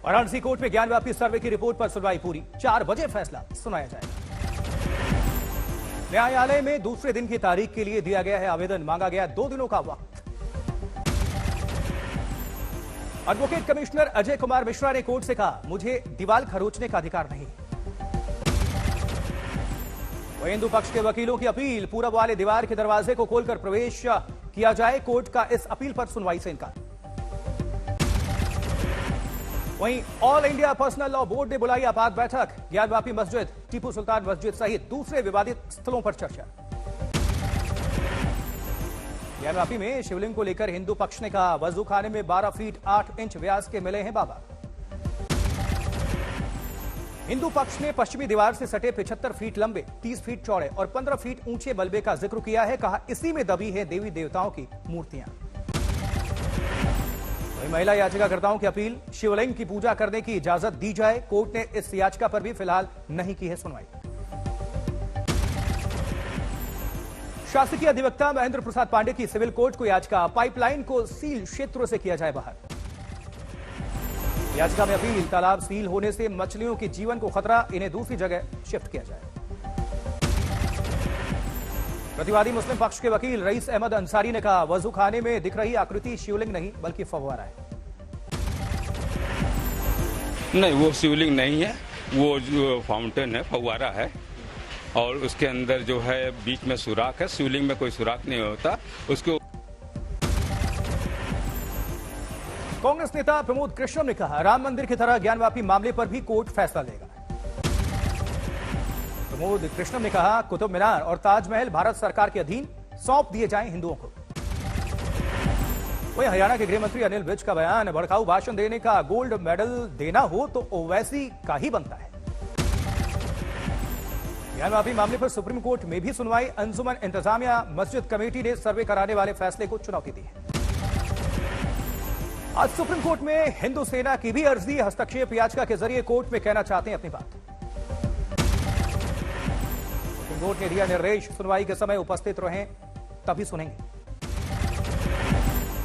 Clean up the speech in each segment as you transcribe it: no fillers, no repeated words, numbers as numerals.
Varanasi court में ज्ञानव्यापी सर्वे की report पर सुनवाई पूरी। 4 बजे फैसला सुनाया जाएगा। न्यायालय में दूसरे दिन की तारीख के लिए दिया गया है आवेदन। मांगा गया 2 दिनों का वक्त। एडवोकेट कमिश्नर अजय कुमार मिश्रा ने कोर्ट से कहा, मुझे दीवार खरोचने का अधिकार नहीं। वहीं हिंदू पक्ष के वकीलों की अपील, पूरब वाले दीवार के दरवाजे को खोलकर प्रवेश किया जाए। कोर्ट का इस अपील पर सुनवाई से इनकार। वहीं all India personal law board ने बुलाई आपात बैठक। ज्ञानव्यापी मस्जिद, टीपू सुल्तान मस्जिद सहित दूसरे विवादित स्थलों पर चर्चा। ज्ञानव्यापी में शिवलिंग को लेकर हिंदू पक्ष ने कहा, वजू खाने में 12 फीट 8 इंच व्यास के मिले हैं बाबा। हिंदू पक्ष ने पश्चिमी दीवार से सटे 75 फीट लंबे, 30 फीट चौड़े और 15 फीट ऊंचे मलबे का जिक्र किया है। कहा, इसी में दबी है देवी देवताओं की मूर्तियां। वहीं महिला याचिकाकर्ताओं की अपील, शिवलिंग की पूजा करने की इजाजत दी जाए। कोर्ट ने इस याचिका पर भी फिलहाल नहीं की है सुनवाई। शासकीय अधिवक्ता महेंद्र प्रसाद पांडे की सिविल कोर्ट को याचिका, पाइपलाइन को सील क्षेत्रों से किया जाए बाहर। याचिका में अपील, तालाब सील होने से मछलियों के जीवन को खतरा, इन्हें दूसरी जगह शिफ्ट किया जाए। प्रतिवादी मुस्लिम पक्ष के वकील रईस अहमद अंसारी ने कहा, वजू खाने में दिख रही आकृति शिवलिंग नहीं बल्कि फव्वारा है। नहीं, वो शिवलिंग नहीं है, वो जो फाउंटेन है, फव्वारा है और उसके अंदर जो है बीच में सुराख है। शिवलिंग में कोई सुराख नहीं होता उसको। कांग्रेस नेता प्रमोद कृष्णम ने कहा, राम मंदिर की तरह ज्ञानव्यापी मामले पर भी कोर्ट फैसला लेगा। प्रमोद कृष्णम ने कहा, कुतुब मीनार और ताजमहल भारत सरकार के अधीन सौंप दिए जाएं हिंदुओं को। वहीं हरियाणा के गृह मंत्री अनिल विज का बयान, भड़काऊ भाषण देने का गोल्ड मेडल देना हो तो ओवैसी का ही बनता है। ज्ञानव्यापी मामले पर सुप्रीम कोर्ट में भी सुनवाई। अंजुमन इंतजामिया मस्जिद कमेटी ने सर्वे कराने वाले फैसले को चुनौती दी है। आज सुप्रीम कोर्ट में हिंदू सेना की भी अर्जी, हस्तक्षेप याचिका के जरिए कोर्ट में कहना चाहते हैं अपनी बात। सुप्रीम कोर्ट ने दिया निर्देश, सुनवाई के समय उपस्थित रहें तभी सुनेंगे।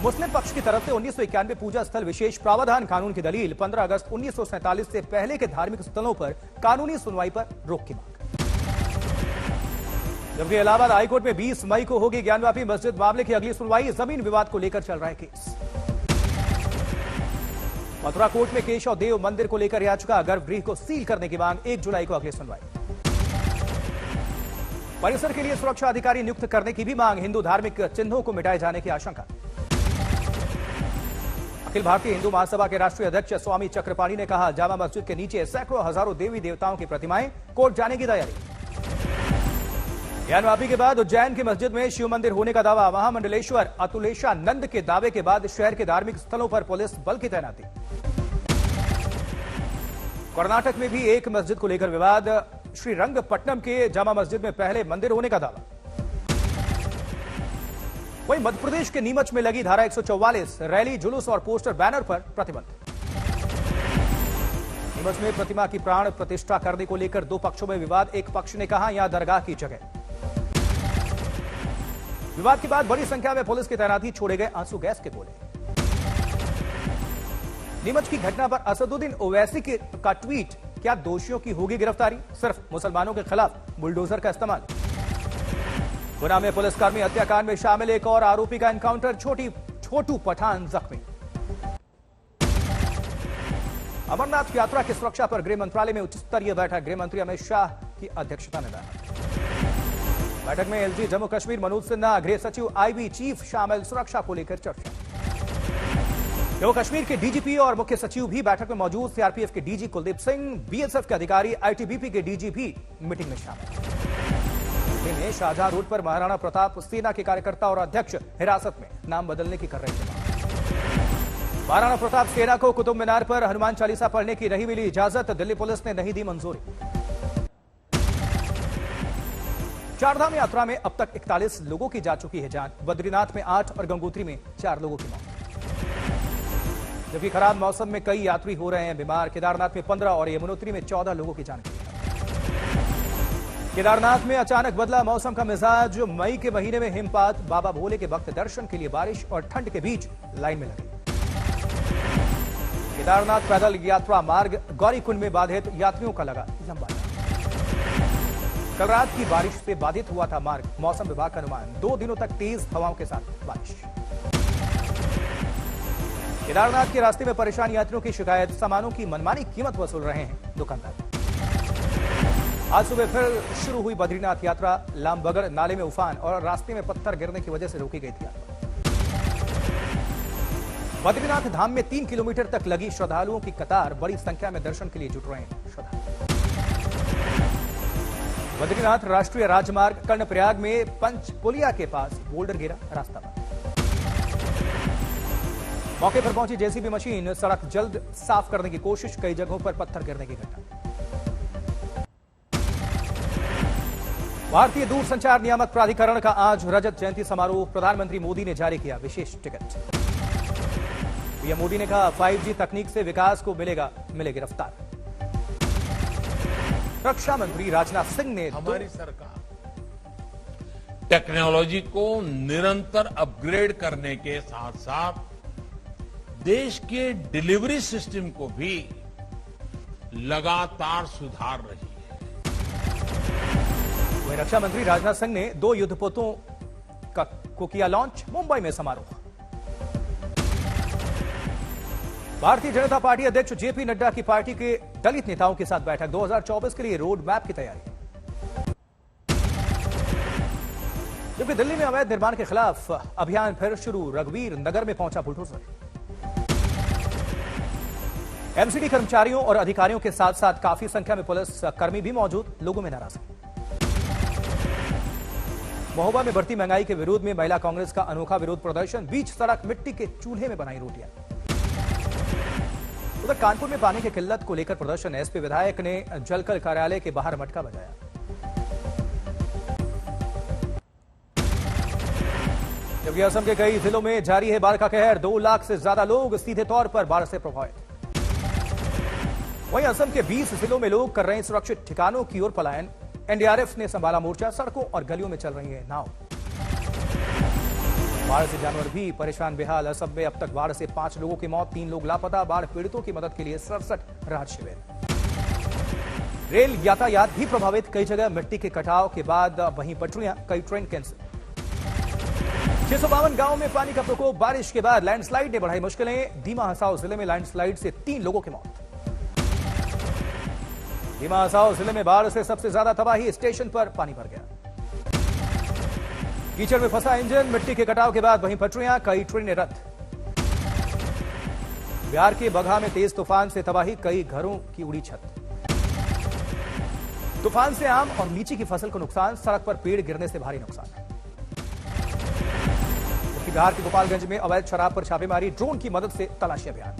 मुस्लिम पक्ष की तरफ से 1991 पूजा स्थल विशेष प्रावधान कानून की दलील, 15 अगस्त 1947 से पहले के धार्मिक स्थलों पर कानूनी सुनवाई पर रोक की मांग। जबकि इलाहाबाद हाईकोर्ट में 20 मई को होगी ज्ञानव्यापी मस्जिद मामले की अगली सुनवाई। जमीन विवाद को लेकर चल रहा है केस। मथुरा कोर्ट में केशव देव मंदिर को लेकर याचिका, गर्भगृह को सील करने की मांग। 1 जुलाई को अगली सुनवाई। परिसर के लिए सुरक्षा अधिकारी नियुक्त करने की भी मांग। हिंदू धार्मिक चिन्हों को मिटाए जाने की आशंका। अखिल भारतीय हिंदू महासभा के राष्ट्रीय अध्यक्ष स्वामी चक्रपाणी ने कहा, जामा मस्जिद के नीचे सैकड़ों हजारों देवी देवताओं की प्रतिमाएं, कोर्ट जाने की तैयारी। ज्ञानव्यापी के बाद उज्जैन की मस्जिद में शिव मंदिर होने का दावा। महामंडलेश्वर अतुलेशानंद के दावे के बाद शहर के धार्मिक स्थलों पर पुलिस बल की तैनाती। कर्नाटक में भी एक मस्जिद को लेकर विवाद। श्रीरंगपट्टनम के जामा मस्जिद में पहले मंदिर होने का दावा। वहीं मध्य प्रदेश के नीमच में लगी धारा 144, रैली, जुलूस और पोस्टर बैनर पर प्रतिबंध। नीमच में प्रतिमा की प्राण प्रतिष्ठा करने को लेकर 2 पक्षों में विवाद। एक पक्ष ने कहा, यहां दरगाह की जगह। विवाद के बाद बड़ी संख्या में पुलिस की तैनाती, छोड़े गए आंसू गैस के गोले। नीमच की घटना पर असदुद्दीन ओवैसी का ट्वीट, क्या दोषियों की होगी गिरफ्तारी? सिर्फ मुसलमानों के खिलाफ बुलडोजर का इस्तेमाल। गुना में पुलिसकर्मी हत्याकांड में शामिल एक और आरोपी का एनकाउंटर, छोटू पठान जख्मी। अमरनाथ यात्रा की सुरक्षा पर गृह मंत्रालय में उच्च स्तरीय बैठक। गृह मंत्री अमित शाह की अध्यक्षता में बैठक में एलजी जम्मू कश्मीर मनोज सिन्हा, गृह सचिव आईबी चीफ शामिल। सुरक्षा को लेकर चर्चा। जम्मू कश्मीर के डीजीपी और मुख्य सचिव भी बैठक में मौजूद। सीआरपीएफ के डीजी कुलदीप सिंह, बीएसएफ के अधिकारी, आईटीबीपी के डीजी भी मीटिंग में शामिल। में शाहजहां रोड पर महाराणा प्रताप सेना के कार्यकर्ता और अध्यक्ष हिरासत में, नाम बदलने की कर रहे थे। महाराणा प्रताप सेना को कुतुब मीनार पर हनुमान चालीसा पढ़ने की नहीं मिली इजाजत। दिल्ली पुलिस ने नहीं दी मंजूरी। चारधाम यात्रा में अब तक 41 लोगों की जा चुकी है जान। बद्रीनाथ में 8 और गंगोत्री में 4 लोगों की मौत। जबकि खराब मौसम में कई यात्री हो रहे हैं बीमार। केदारनाथ में 15 और यमुनोत्री में 14 लोगों की जान गई। केदारनाथ में अचानक बदला मौसम का मिजाज। मई के महीने में हिमपात। बाबा भोले के भक्त दर्शन के लिए बारिश और ठंड के बीच लाइन में लगे। केदारनाथ पैदल यात्रा मार्ग गौरीकुंड में बाधित, यात्रियों का लगा लंबा जाम। कल रात की बारिश से बाधित हुआ था मार्ग, मौसम विभाग का अनुमान 2 दिनों तक तेज हवाओं के साथ बारिश। केदारनाथ के रास्ते में परेशान यात्रियों की शिकायत, सामानों की मनमानी कीमत वसूल रहे हैं दुकानदार। आज सुबह फिर शुरू हुई बद्रीनाथ यात्रा, लामबगड़ नाले में उफान और रास्ते में पत्थर गिरने की वजह से रोकी गई थी यात्रा। बद्रीनाथ धाम में 3 किलोमीटर तक लगी श्रद्धालुओं की कतार, बड़ी संख्या में दर्शन के लिए जुट रहे हैं श्रद्धालु। बद्रीनाथ राष्ट्रीय राजमार्ग कर्णप्रयाग में पंचपुलिया के पास बोल्डर गिरा, रास्ता बंद। मौके पर पहुंची जेसीबी मशीन, सड़क जल्द साफ करने की कोशिश, कई जगहों पर पत्थर गिरने की घटना। भारतीय दूरसंचार नियामक प्राधिकरण का आज रजत जयंती समारोह, प्रधानमंत्री मोदी ने जारी किया विशेष टिकट। पीएम मोदी ने कहा 5G तकनीक से विकास को मिलेगी रफ्तार। रक्षा मंत्री राजनाथ सिंह ने हमारी सरकार टेक्नोलॉजी को निरंतर अपग्रेड करने के साथ साथ देश के डिलीवरी सिस्टम को भी लगातार सुधार रही है। वहीं रक्षा मंत्री राजनाथ सिंह ने 2 युद्धपोतों को किया लॉन्च, मुंबई में समारोह। भारतीय जनता पार्टी अध्यक्ष जेपी नड्डा की पार्टी के दलित नेताओं के साथ बैठक, 2024 के लिए रोड मैप की तैयारी। जबकि दिल्ली में अवैध निर्माण के खिलाफ अभियान फिर शुरू, रघुवीर नगर में पहुंचा बुलडोजर। एमसीडी कर्मचारियों और अधिकारियों के साथ साथ काफी संख्या में पुलिस कर्मी भी मौजूद, लोगों में नाराजगी। महोबा में बढ़ती महंगाई के विरोध में महिला कांग्रेस का अनोखा विरोध प्रदर्शन, बीच सड़क मिट्टी के चूल्हे में बनाई रोटियां। उधर कानपुर में पानी की किल्लत को लेकर प्रदर्शन, एसपी विधायक ने जलकल कार्यालय के बाहर मटका बजाया। जबकि असम के कई जिलों में जारी है बाढ़ का कहर, 2 लाख से ज्यादा लोग सीधे तौर पर बाढ़ से प्रभावित। वहीं असम के 20 जिलों में लोग कर रहे हैं सुरक्षित ठिकानों की ओर पलायन, एनडीआरएफ ने संभाला मोर्चा, सड़कों और गलियों में चल रही है नाव। बाढ़ से जानवर भी परेशान बेहाल, असम में अब तक बाढ़ से 5 लोगों की मौत, 3 लोग लापता, बाढ़ पीड़ितों की मदद के लिए 67 राहत शिविर। रेल यातायात भी प्रभावित, कई जगह मिट्टी के कटाव के बाद वहीं पटरियां, कई ट्रेन कैंसिल। 652 गांवों में पानी का प्रकोप, बारिश के बाद लैंडस्लाइड ने बढ़ाई मुश्किलें, दीमा हसाओ जिले में लैंडस्लाइड से 3 लोगों की मौत। दीमा हसाओ जिले में बाढ़ से सबसे ज्यादा तबाही, स्टेशन पर पानी भर गया। कीचड़ में फंसा इंजन, मिट्टी के कटाव के बाद वहीं पटरियां, कई ट्रेनें रद्द। बिहार के बगहा में तेज तूफान से तबाही, कई घरों की उड़ी छत। तूफान से आम और लीची की फसल को नुकसान, सड़क पर पेड़ गिरने से भारी नुकसान। बिहार के गोपालगंज में अवैध शराब पर छापेमारी, ड्रोन की मदद से तलाशी अभियान।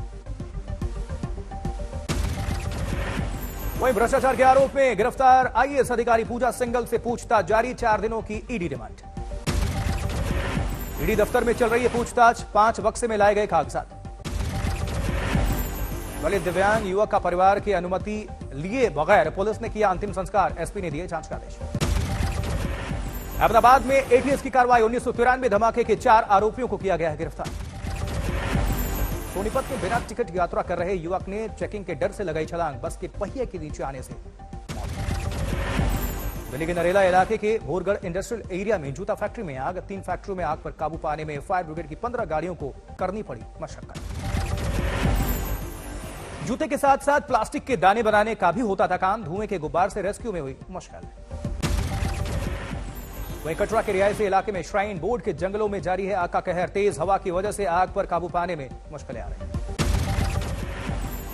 वहीं भ्रष्टाचार के आरोप में गिरफ्तार आईएएस अधिकारी पूजा सिंघल से पूछताछ जारी, 4 दिनों की ईडी रिमांड। ईडी दफ्तर में चल रही है पूछताछ, 5 बक्से में लाए गए कागजात। दलित दिव्यांग युवक का परिवार की अनुमति लिए बगैर पुलिस ने किया अंतिम संस्कार, एसपी ने दिए जांच का आदेश। अहमदाबाद में एटीएस की कार्रवाई, 1993 धमाके के 4 आरोपियों को किया गया है गिरफ्तार। सोनीपत में बिना टिकट यात्रा कर रहे युवक ने चेकिंग के डर से लगाई छलांग, बस के पहिए के नीचे आने से मौत। दिल्ली के नरेला इलाके के भोरगढ़ इंडस्ट्रियल एरिया में जूता फैक्ट्री में आग, 3 फैक्ट्रियों में आग पर काबू पाने में फायर ब्रिगेड की 15 गाड़ियों को करनी पड़ी मशक्कत। जूते के साथ साथ प्लास्टिक के दाने बनाने का भी होता था काम, धुएं के गुब्बार से रेस्क्यू में हुई मुश्किल। वहीं कटरा के रिहायशी इलाके में श्राइन बोर्ड के जंगलों में जारी है आग का कहर, तेज हवा की वजह से आग पर काबू पाने में मुश्किलें आ रही हैं।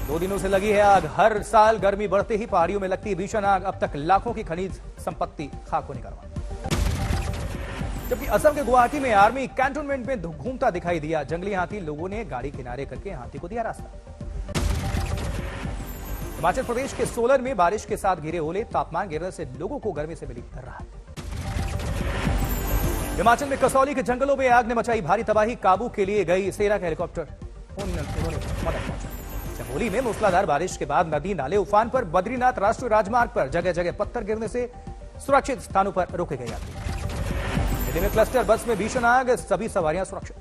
2 दिनों से लगी है आग, हर साल गर्मी बढ़ते ही पहाड़ियों में लगती है भीषण आग, अब तक लाखों की खनिज संपत्ति खाक होने करवा। जबकि असम के गुवाहाटी में आर्मी कैंटोनमेंट में घूमता दिखाई दिया जंगली हाथी, लोगों ने गाड़ी किनारे करके हाथी को दिया रास्ता। हिमाचल प्रदेश के सोलन में बारिश के साथ गिरे ओले, तापमान गिरने से लोगों को गर्मी से मिली राहत। हिमाचल में कसौली के जंगलों में आग ने मचाई भारी तबाही, काबू के लिए गई सेना का हेलीकॉप्टर, उन्होंने मदद पहुंचाई। चमोली में मूसलाधार बारिश के बाद नदी नाले उफान पर, बद्रीनाथ राष्ट्रीय राजमार्ग पर जगह जगह पत्थर गिरने से सुरक्षित स्थानों पर रोके गए यात्री। दिल्ली में क्लस्टर बस में भीषण आग, सभी सवारियां सुरक्षित।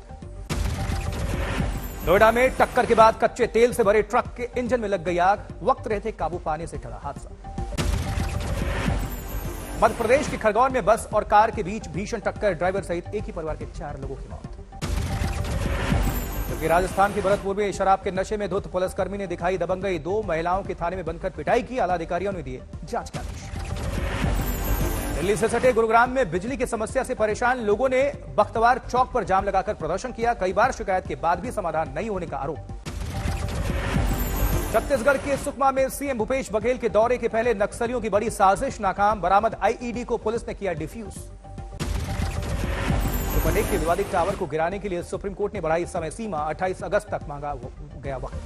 नोएडा में टक्कर के बाद कच्चे तेल से भरे ट्रक के इंजन में लग गई आग, वक्त रहते काबू पाने से टला हादसा। मध्य प्रदेश के खरगोन में बस और कार के बीच भीषण टक्कर, ड्राइवर सहित एक ही परिवार के 4 लोगों की मौत। जबकि राजस्थान के भरतपुर में शराब के नशे में धुत पुलिसकर्मी ने दिखाई दबंगई, 2 महिलाओं के थाने में बंधकर पिटाई की, आला अधिकारियों ने दिए जांच के आदेश। दिल्ली से सटे गुरुग्राम में बिजली की समस्या से परेशान लोगों ने बख्तवार चौक पर जाम लगाकर प्रदर्शन किया, कई बार शिकायत के बाद भी समाधान नहीं होने का आरोप। छत्तीसगढ़ के सुकमा में सीएम भूपेश बघेल के दौरे के पहले नक्सलियों की बड़ी साजिश नाकाम, बरामद आईईडी को पुलिस ने किया डिफ्यूज। सुपरटेक के विवादित टावर को गिराने के लिए सुप्रीम कोर्ट ने बढ़ाई समय सीमा, 28 अगस्त तक मांगा गया वक्त।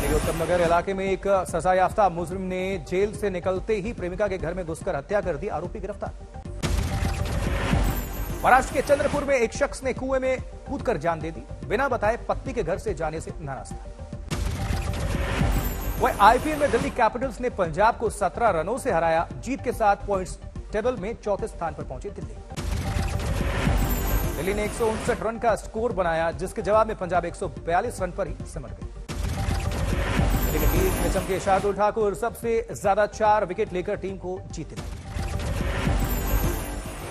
उत्तम नगर इलाके में एक सजायाफ्ता मुजरिम ने जेल से निकलते ही प्रेमिका के घर में घुसकर हत्या कर दी, आरोपी गिरफ्तार। महाराष्ट्र के चंद्रपुर में एक शख्स ने कुएं में कूदकर जान दे दी, बिना बताए पत्नी के घर से जाने से नाराज था। वह आईपीएल में दिल्ली कैपिटल्स ने पंजाब को 17 रनों से हराया, जीत के साथ पॉइंट्स टेबल में 4थे स्थान पर पहुंची दिल्ली ने 159 रन का स्कोर बनाया, जिसके जवाब में पंजाब 142 रन पर ही सिमट गई। दिल्ली की टीम में चमके शार्दुल ठाकुर, सबसे ज्यादा 4 विकेट लेकर टीम को जीत दिलाई।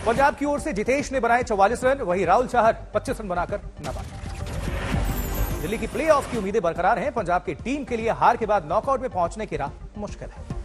पंजाब की ओर से जितेश ने बनाए 44 रन, वहीं राहुल चाहर 25 रन बनाकर नाबाद। दिल्ली की प्लेऑफ की उम्मीदें बरकरार हैं, पंजाब की टीम के लिए हार के बाद नॉकआउट में पहुंचने की राह मुश्किल है।